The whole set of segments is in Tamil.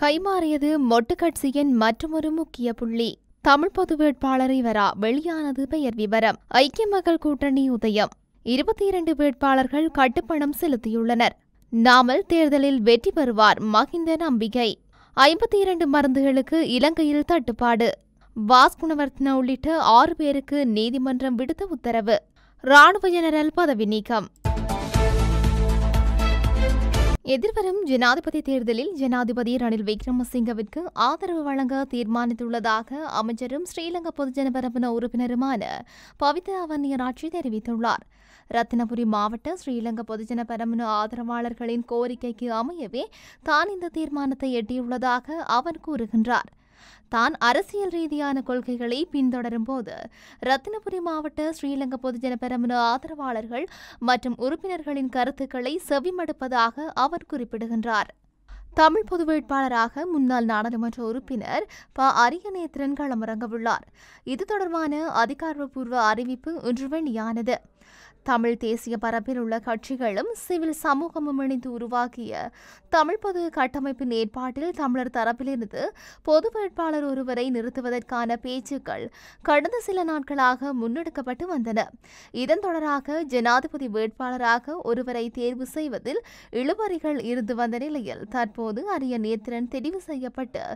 கைமாறியது மொட்டு கட்சியின் மற்றொரு முக்கிய புள்ளி. தமிழ் பொது வேட்பாளரை வரா வெளியானது பெயர் விவரம். ஐக்கிய மக்கள் கூட்டணி உதயம். 22 வேட்பாளர்கள் கட்டுப்பணம் செலுத்தியுள்ளனர். நாமல் தேர்தலில் வெற்றி பெறுவார் மஹிந்த நம்பிக்கை. 52 மருந்துகளுக்கு இலங்கையில் தட்டுப்பாடு. வாஸ்குணவர்த்தன உள்ளிட்ட 6 பேருக்கு நீதிமன்றம் விடுத்த உத்தரவு. ராணுவ ஜெனரல் பதவி நீக்கம். எதிர்வரும் ஜனாதிபதி தேர்தலில் ஜனாதிபதி ரணில் விக்ரமசிங்கவிற்கு ஆதரவு வழங்க தீர்மானித்துள்ளதாக அமைச்சரும் ஸ்ரீலங்கா பொதுஜன பெரமுன உறுப்பினருமான பவித்ரா வன்னியராட்சி தெரிவித்துள்ளார். ரத்தினபுரி மாவட்ட ஸ்ரீலங்கா பொதுஜன பெரமுன ஆதரவாளர்களின் கோரிக்கைக்கு அமையவே தான் இந்த தீர்மானத்தை எட்டியுள்ளதாக அவர் கூறுகின்றார். தான் அரசியல் ரீதியான கொள்கைகளை பின்தொடரும் போது ரத்தினபுரி மாவட்ட ஸ்ரீலங்கா பொதுஜன பெரமுன ஆதரவாளர்கள் மற்றும் உறுப்பினர்களின் கருத்துக்களை செவிமடுப்பதாக அவர் குறிப்பிடுகின்றார். தமிழ் பொது வேட்பாளராக முன்னாள் நாடாளுமன்ற உறுப்பினர் அரியநேத்திரன் களமிறங்கவுள்ளார். இது தொடர்பான அதிகாரப்பூர்வ அறிவிப்பு இன்று வெளியானது. தமிழ் தேசிய பரப்பில் உள்ள கட்சிகளும் சிவில் சமூகமும் இணைந்து உருவாக்கிய தமிழ் பொது கட்டமைப்பின் ஏற்பாட்டில் தமிழர் தரப்பிலிருந்து பொது வேட்பாளர் ஒருவரை நிறுத்துவதற்கான பேச்சுக்கள் கடந்த சில நாட்களாக முன்னெடுக்கப்பட்டு வந்தன. இதன் தொடராக ஜனாதிபதி வேட்பாளராக ஒருவரை தேர்வு செய்வதில் இழுபறிகள் இருந்து வந்த நிலையில் தற்போது அரியநேத்திரன் தெரிவு செய்யப்பட்டு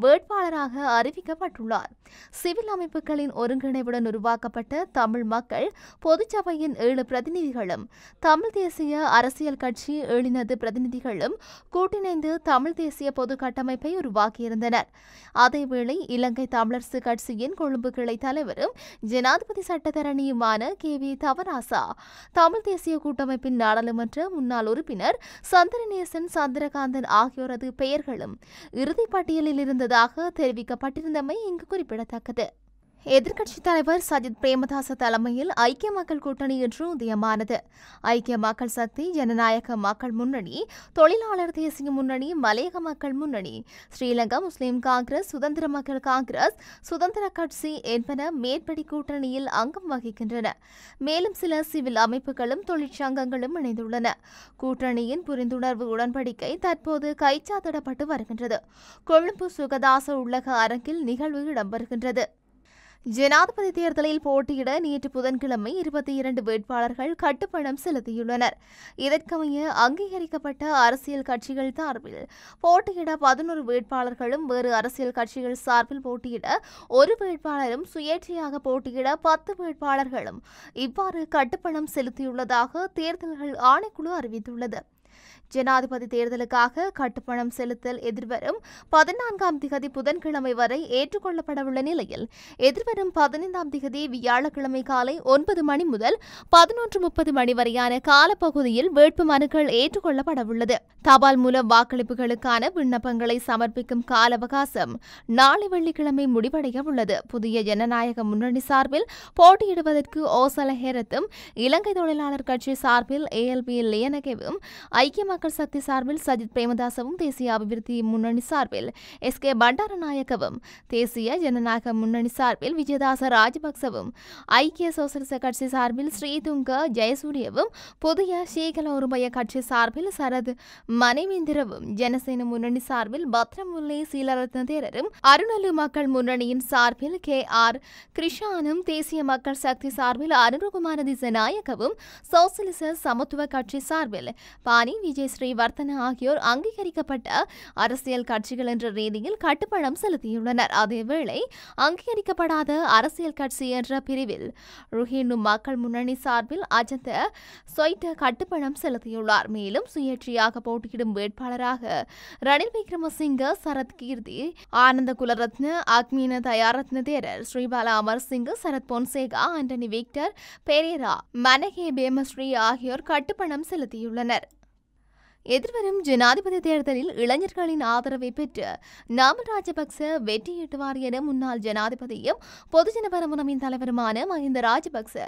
வேட்பாளராக அறிவிக்கப்பட்டுள்ளார். சிவில் அமைப்புகளின் ஒருங்கிணைவுடன் உருவாக்கப்பட்ட தமிழ் மக்கள் பொதுச்சபையின் 7 பிரதிநிதிகளும் தமிழ் தேசிய அரசியல் கட்சி 7 பிரதிநிதிகளும் கூட்டிணைந்து தமிழ் தேசிய பொது கட்டமைப்பை உருவாக்கியிருந்தனர். அதேவேளை இலங்கை தமிழரசு கட்சியின் கொழும்பு கிளை தலைவரும் ஜனாதிபதி சட்டத்தரணியுமான KV தவராசா, தமிழ் தேசிய கூட்டமைப்பின் நாடாளுமன்ற முன்னாள் உறுப்பினர் சந்திரநேசன் சந்திரகாந்தன் ஆகியோரது பெயர்களும் இறுதிப் பட்டியலில் இருந்ததாக தெரிவிக்கப்பட்டிருந்தமை இங்கு குறிப்பிடத்தக்கது. எதிர்க்கட்சித் தலைவர் சஜித் பிரேமதாச தலைமையில் ஐக்கிய மக்கள் கூட்டணி இன்று உதயமானது. ஐக்கிய மக்கள் சக்தி, ஜனநாயக மக்கள் முன்னணி, தொழிலாளர் தேசிய முன்னணி, மலையக மக்கள் முன்னணி, ஸ்ரீலங்கா முஸ்லிம் காங்கிரஸ், சுதந்திர மக்கள் காங்கிரஸ், சுதந்திர கட்சி என்பன மேற்படி கூட்டணியில் அங்கம் வகிக்கின்றன. மேலும் சில சிவில் அமைப்புகளும் தொழிற்சங்கங்களும் இணைந்துள்ளன. கூட்டணியின் புரிந்துணர்வு உடன்படிக்கை தற்போது கைச்சாத்திடப்பட்டு வருகின்றது. கொழும்பு சுகதாச உள்ளக அரங்கில் நிகழ்வு இடம்பெறுகின்றது. ஜனாதிபதி தேர்தலில் போட்டியிட நேற்று புதன்கிழமை 22 வேட்பாளர்கள் கட்டுப்பணம் செலுத்தியுள்ளனர். இதற்கமைய அங்கீகரிக்கப்பட்ட அரசியல் கட்சிகள் சார்பில் போட்டியிட 11 வேட்பாளர்களும், வேறு அரசியல் கட்சிகள் சார்பில் போட்டியிட 1 வேட்பாளரும், சுயேட்சையாக போட்டியிட 10 வேட்பாளர்களும் இவ்வாறு கட்டுப்பணம் செலுத்தியுள்ளதாக தேர்தல்கள் ஆணைக்குழு அறிவித்துள்ளது. ஜனாதிபதி தேர்தலுக்காக கட்டுப்பணம் செலுத்தல் எதிர்வரும் 14ஆம் திகதி புதன்கிழமை வரை ஏற்றுக்கொள்ளப்படவுள்ள நிலையில் எதிர்வரும் 15ஆம் திகதி வியாழக்கிழமை காலை 9 மணி முதல் 11:30 மணி வரையான காலப்பகுதியில் வேட்பு மனுக்கள் ஏற்றுக்கொள்ளப்படவுள்ளது. தபால் மூலம் வாக்களிப்புகளுக்கான விண்ணப்பங்களை சமர்ப்பிக்கும் கால அவகாசம் நாளை வெள்ளிக்கிழமை முடிவடைய உள்ளது. புதிய ஜனநாயக முன்னணி சார்பில் போட்டியிடுவதற்கு ஓசல ஹேரத்தும், இலங்கை தொழிலாளர் கட்சி சார்பில் ALP லியனகேவும், ஐக்கிய மக்கள் சக்தி சார்பில் சஜித் பிரேமதாசவும், தேசிய அபிவிருத்தி முன்னணி சார்பில் SK பண்டாரநாயக்கவும், தேசிய ஜனநாயக முன்னணி சார்பில் விஜயதாச ராஜபக்சவும், ஐக்கிய சோசலிச கட்சி சார்பில் ஸ்ரீதுங்க ஜெயசூரியவும், புதிய சீகல உருபய கட்சி சார்பில் சரத் மனைவேந்திரவும், ஜனசேன முன்னணி சார்பில் பத்ரமுல்லை சீலரத்ன தேரரும், அருணலு மக்கள் முன்னணியின் சார்பில் KR கிருஷானும், தேசிய மக்கள் சக்தி சார்பில் அனுரகுமார திசநாயக்கவும், சோசலிச சமத்துவ கட்சி சார்பில் பாணி விஜய் ஸ்ரீவர்த்தன ஆகியோர் அங்கீகரிக்கப்பட்ட அரசியல் கட்சிகள் என்ற ரீதியில் கட்டுப்பணம் செலுத்தியுள்ளனர். அதேவேளை அங்கீகரிக்கப்படாத அரசியல் கட்சி என்ற பிரிவில் ருஹினு மக்கள் முன்னணி சார்பில் அஜந்த சொய்ட கட்டுப்பணம் செலுத்தியுள்ளார். மேலும் சுயேட்சையாக போட்டியிடும் வேட்பாளராக ரணில் விக்ரமசிங்க, சரத் கீர்த்தி, ஆனந்த குலரத்ன, அக்மீன தயாரத்ன தேரர், ஸ்ரீபாலா அமர்சிங்க, சரத் பொன்சேகா, ஆண்டனி விக்டர் பெரேரா, மனகே பேமஸ்ரீ ஆகியோர் கட்டுப்பணம் செலுத்தியுள்ளனர். எதிர்வரும் ஜனாதிபதி தேர்தலில் இளைஞர்களின் ஆதரவை பெற்று நாமல் ராஜபக்ச வெற்றியீட்டுவார் என முன்னாள் ஜனாதிபதியும் பொதுஜன பெரமுனவின் தலைவருமான மஹிந்த ராஜபக்ச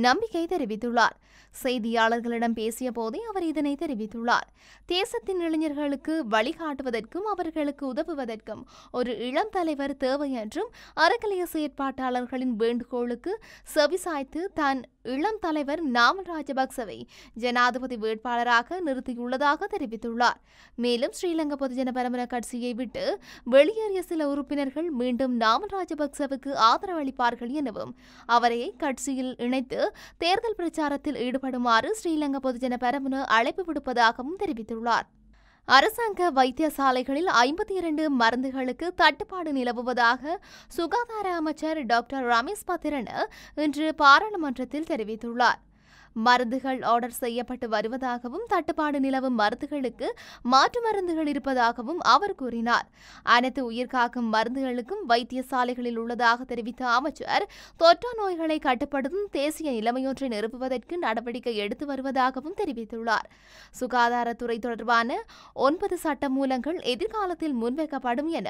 நம்பிக்கை தெரிவித்துள்ளார். செய்தியாளர்களிடம் பேசிய போதே அவர் இதனை தெரிவித்துள்ளார். தேசத்தின் இளைஞர்களுக்கு வழிகாட்டுவதற்கும் அவர்களுக்கு உதவுவதற்கும் ஒரு இளம் தலைவர் தேவை என்றும், அறக்கலைய செயற்பாட்டாளர்களின் வேண்டுகோளுக்கு செவிசாய்த்து தான் இளம் தலைவர் நாமல் ராஜபக்சவை ஜனாதிபதி வேட்பாளராக நிறுத்தியுள்ளதாக தெரிவித்துள்ளார். மேலும் ஸ்ரீலங்கா பொதுஜன பெரமுன கட்சியை விட்டு வெளியேறிய சில உறுப்பினர்கள் மீண்டும் நாமல் ராஜபக்சவுக்கு ஆதரவு அளிப்பார்கள் எனவும் அவரை கட்சியில் இணைத்து தேர்தல் பிரச்சாரத்தில் ஈடுபடுமாறு ஸ்ரீலங்கா பொதுஜன பெரமுன அழைப்பு விடுப்பதாகவும் தெரிவித்துள்ளார். அரசாங்க வைத்தியசாலைகளில் 52 மருந்துகளுக்கு தட்டுப்பாடு நிலவுவதாக சுகாதார அமைச்சர் டாக்டர் ரமேஷ் பத்திரன இன்று பாராளுமன்றத்தில் தெரிவித்துள்ளார். மருந்துகள் ஆர்டர் செய்யப்பட்டு வருவதாகவும் தட்டுப்பாடு நிலவும் மருந்துகளுக்கு மாற்று மருந்துகள் இருப்பதாகவும் அவர் கூறினார். அனைத்து உயிர்காக்கும் மருந்துகளுக்கும் வைத்தியசாலைகளில் உள்ளதாக தெரிவித்த அமைச்சர் தொற்றா நோய்களை கட்டுப்படுத்தும் தேசிய நிலைமையொன்றை நிறுவுவதற்கு நடவடிக்கை எடுத்து வருவதாகவும் தெரிவித்துள்ளார். சுகாதாரத்துறை தொடர்பான 9 சட்டமூலங்கள் எதிர்காலத்தில் முன்வைக்கப்படும் என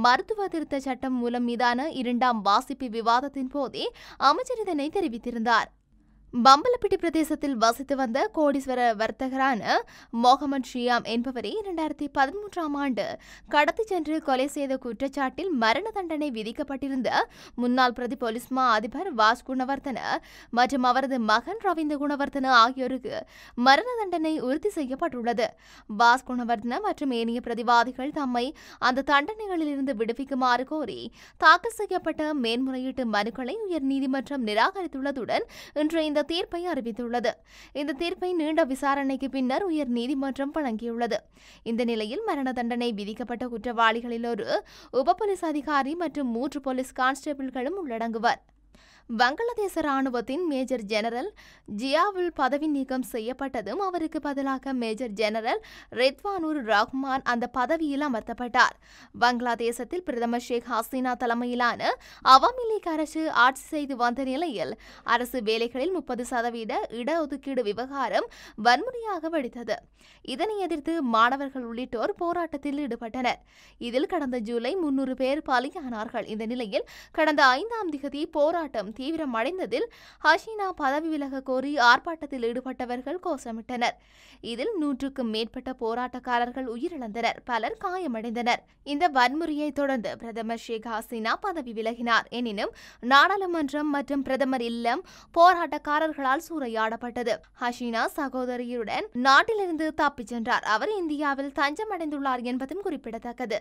மருத்துவ திருத்த சட்டம் மூலம் மீதான 2ஆம் வாசிப்பு விவாதத்தின் போதே அமைச்சர் இதனை தெரிவித்திருந்தார். பம்பலப்பிட்டி பிரதேசத்தில் வசித்து வந்த கோடீஸ்வர வர்த்தகரான மொஹமட் ஷியாம் என்பவரை 2013ஆம் ஆண்டு கடத்தி சென்று கொலை செய்த குற்றச்சாட்டில் மரண தண்டனை விதிக்கப்பட்டிருந்த முன்னாள் பிரதி போலீஸ் மா அதிபர் வாஸ் குணவர்தன மற்றும் அவரது மகன் ரவீந்திர குணவர்தன ஆகியோருக்கு மரண தண்டனை உறுதி செய்யப்பட்டுள்ளது. வாஸ் குணவர்தன மற்றும் ஏனைய பிரதிவாதிகள் தம்மை அந்த தண்டனைகளிலிருந்து விடுவிக்குமாறு கோரி தாக்கல் செய்யப்பட்ட மேன்முறையீட்டு மனுக்களை உயர்நீதிமன்றம் நிராகரித்துள்ளதுடன் இன்று இந்த தீர்ப்பை அறிவித்துள்ளது. இந்த தீர்ப்பை நீண்ட விசாரணைக்கு பின்னர் உயர் நீதிமன்றம் வழங்கியுள்ளது. இந்த நிலையில் மரண தண்டனை விதிக்கப்பட்ட குற்றவாளிகளில் ஒரு உப போலீஸ் அதிகாரி மற்றும் 3 போலீஸ் கான்ஸ்டபிள்களும் உள்ளடங்குவர். வங்களாதேச ராணுவத்தின் மேஜர் ஜெனரல் ஜியாவுல் பதவி நீக்கம் செய்யப்பட்டதும் அவருக்கு பதிலாக மேஜர் ஜெனரல் ரெத்வானுர் ரஹ்மான் அந்த பதவியில் அமர்த்தப்பட்டார். வங்களாதேசத்தில் பிரதமர் ஷேக் ஹசீனா தலைமையிலான அவாமி லீக் அரசு ஆட்சி செய்து வந்த நிலையில் அரசு வேலைகளில் 30% இடஒதுக்கீடு விவகாரம் வன்முறையாக வெடித்தது. இதனை எதிர்த்து மாணவர்கள் உள்ளிட்டோர் போராட்டத்தில் ஈடுபட்டனர். இதில் கடந்த ஜூலை 300 பேர் பலியானார்கள். இந்த நிலையில் கடந்த 5ஆம் திகதி போராட்டம் தீவிரமடைந்ததில் ஹசீனா பதவி விலக கோரி ஆர்ப்பாட்டத்தில் ஈடுபட்டவர்கள் கோஷமிட்டனர். இதில் 100க்கும் மேற்பட்ட போராட்டக்காரர்கள் உயிரிழந்தனர், பலர் காயமடைந்தனர். இந்த வன்முறையை தொடர்ந்து பிரதமர் ஷேக் ஹசீனா பதவி விலகினார். எனினும் நாடாளுமன்றம் மற்றும் பிரதமர் இல்லம் போராட்டக்காரர்களால் சூறையாடப்பட்டது. ஹசீனா சகோதரியுடன் நாட்டிலிருந்து தப்பிச் சென்றார். அவர் இந்தியாவில் தஞ்சமடைந்துள்ளார் என்பதும் குறிப்பிடத்தக்கது.